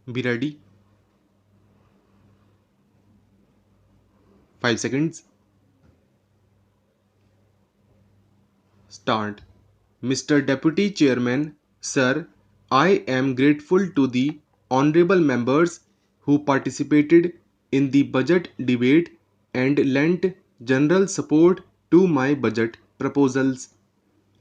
Be ready. 5 seconds. Start. Mr. Deputy Chairman, Sir, I am grateful to the honorable members who participated in the budget debate and lent general support to my budget proposals.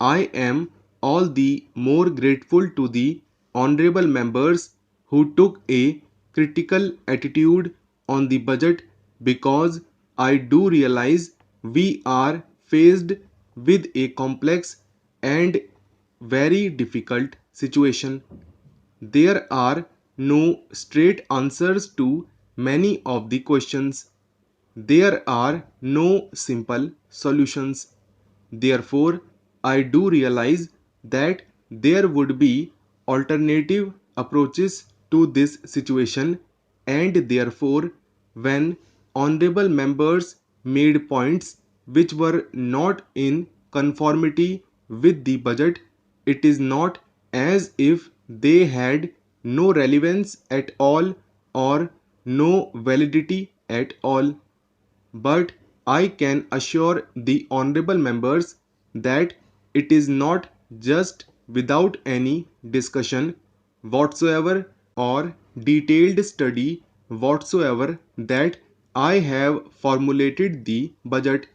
I am all the more grateful to the honorable members who took a critical attitude on the budget because I do realize we are faced with a complex and very difficult situation. There are no straight answers to many of the questions. There are no simple solutions. Therefore, I do realize that there would be alternative approaches to this situation, and therefore, when honorable members made points which were not in conformity with the budget, it is not as if they had no relevance at all or no validity at all. But I can assure the honorable members that it is not just without any discussion whatsoever or detailed study whatsoever that I have formulated the budget.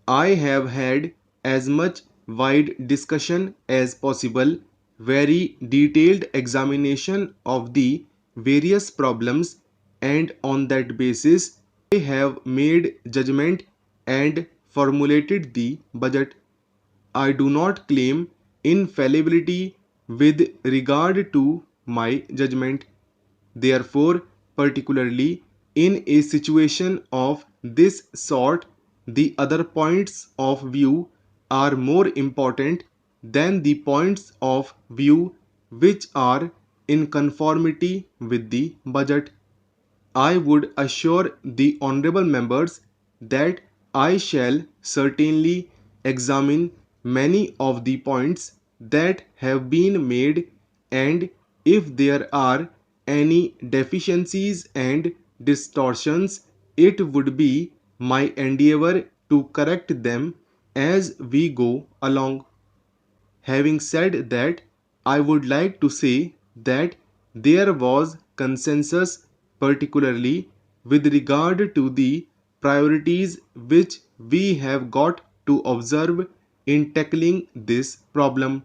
I have had as much wide discussion as possible, very detailed examination of the various problems, and on that basis I have made judgment and formulated the budget. I do not claim infallibility with regard to my judgment. Therefore, particularly in a situation of this sort, the other points of view are more important than the points of view which are in conformity with the budget. I would assure the honorable members that I shall certainly examine many of the points that have been made, and if there are any deficiencies and distortions, it would be my endeavor to correct them as we go along. Having said that, I would like to say that there was consensus, particularly with regard to the priorities which we have got to observe in tackling this problem.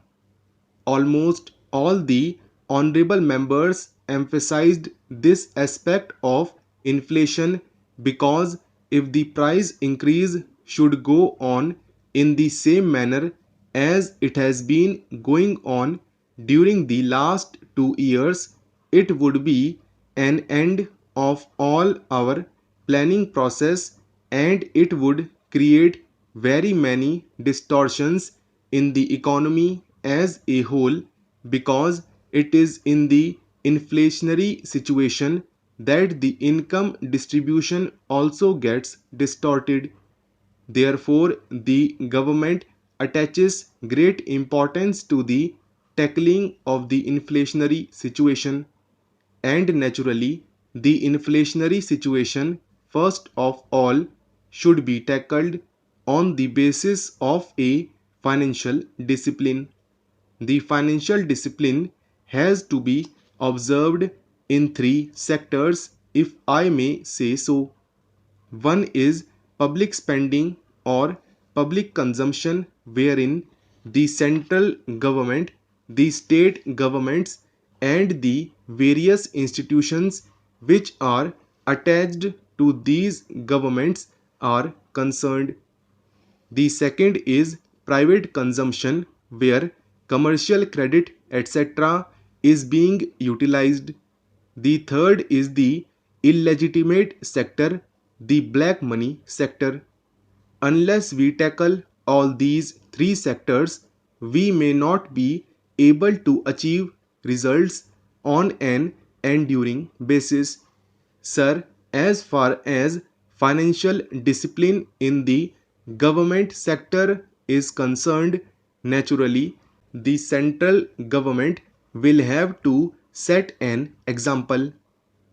Almost all the honorable members emphasized this aspect of inflation because if the price increase should go on in the same manner as it has been going on during the last 2 years, it would be an end of all our planning process, and it would create very many distortions in the economy as a whole, because it is in the inflationary situation that the income distribution also gets distorted. Therefore, the government attaches great importance to the tackling of the inflationary situation, and naturally, the inflationary situation first of all should be tackled on the basis of a financial discipline. The financial discipline has to be observed in three sectors, if I may say so. One is public spending or public consumption, wherein the central government, the state governments, and the various institutions which are attached to these governments are concerned. The second is private consumption, where commercial credit etc. is being utilized. The third is the illegitimate sector, the black money sector. Unless we tackle all these three sectors, we may not be able to achieve results on an enduring basis. Sir, as far as financial discipline in the government sector is concerned, naturally, the central government will have to set an example.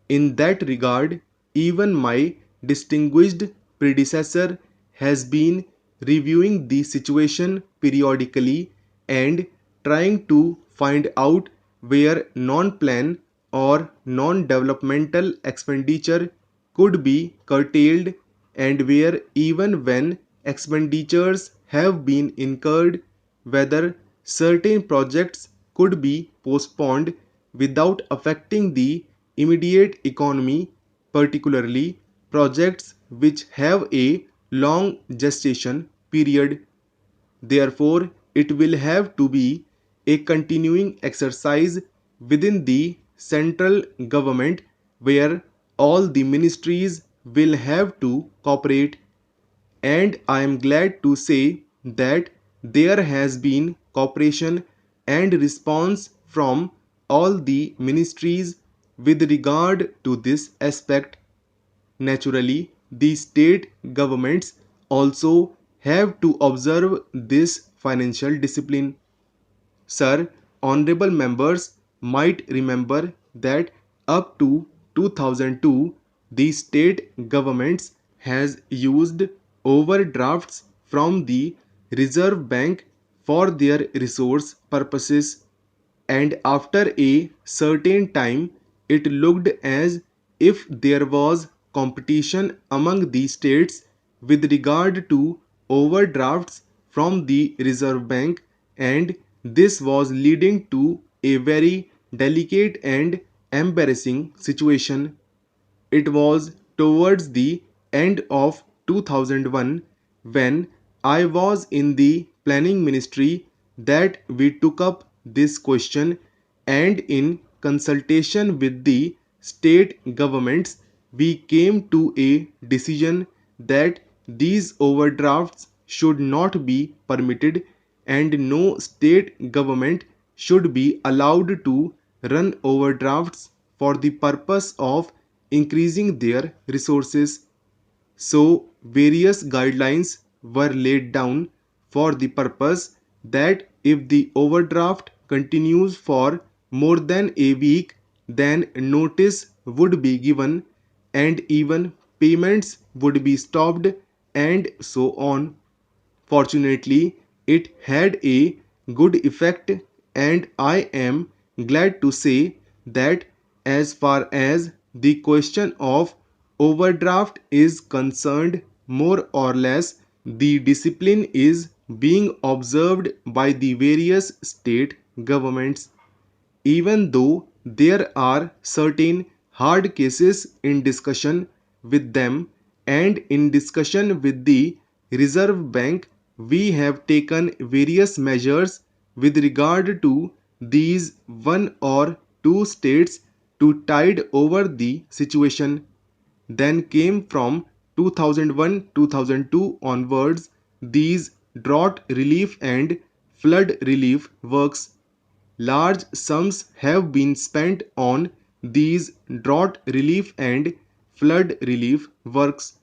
In that regard, even my distinguished predecessor has been reviewing the situation periodically and trying to find out where non-plan or non-developmental expenditure could be curtailed and where even when expenditures have been incurred, whether certain projects could be postponed without affecting the immediate economy, particularly projects which have a long gestation period. Therefore, it will have to be a continuing exercise within the central government where all the ministries will have to cooperate, and I am glad to say that there has been cooperation and response from all the ministries with regard to this aspect. Naturally, the state governments also have to observe this financial discipline. Sir, honorable members might remember that up to 2002, the state governments has used overdrafts from the Reserve Bank for their resource purposes, and after a certain time it looked as if there was competition among the states with regard to overdrafts from the Reserve Bank, and this was leading to a very delicate and embarrassing situation. It was towards the end of 2001, when I was in the planning ministry, that we took up this question, and in consultation with the state governments we came to a decision that these overdrafts should not be permitted and no state government should be allowed to run overdrafts for the purpose of increasing their resources. So, various guidelines were laid down for the purpose that if the overdraft continues for more than a week, then notice would be given and even payments would be stopped, and so on. Fortunately, it had a good effect, and I am glad to say that as far as the question of overdraft is concerned, more or less the discipline is being observed by the various state governments. Even though there are certain hard cases in discussion with them and in discussion with the Reserve Bank, we have taken various measures with regard to these one or two states to tide over the situation. Then came from 2001-2002 onwards these drought relief and flood relief works. Large sums have been spent on these drought relief and flood relief works.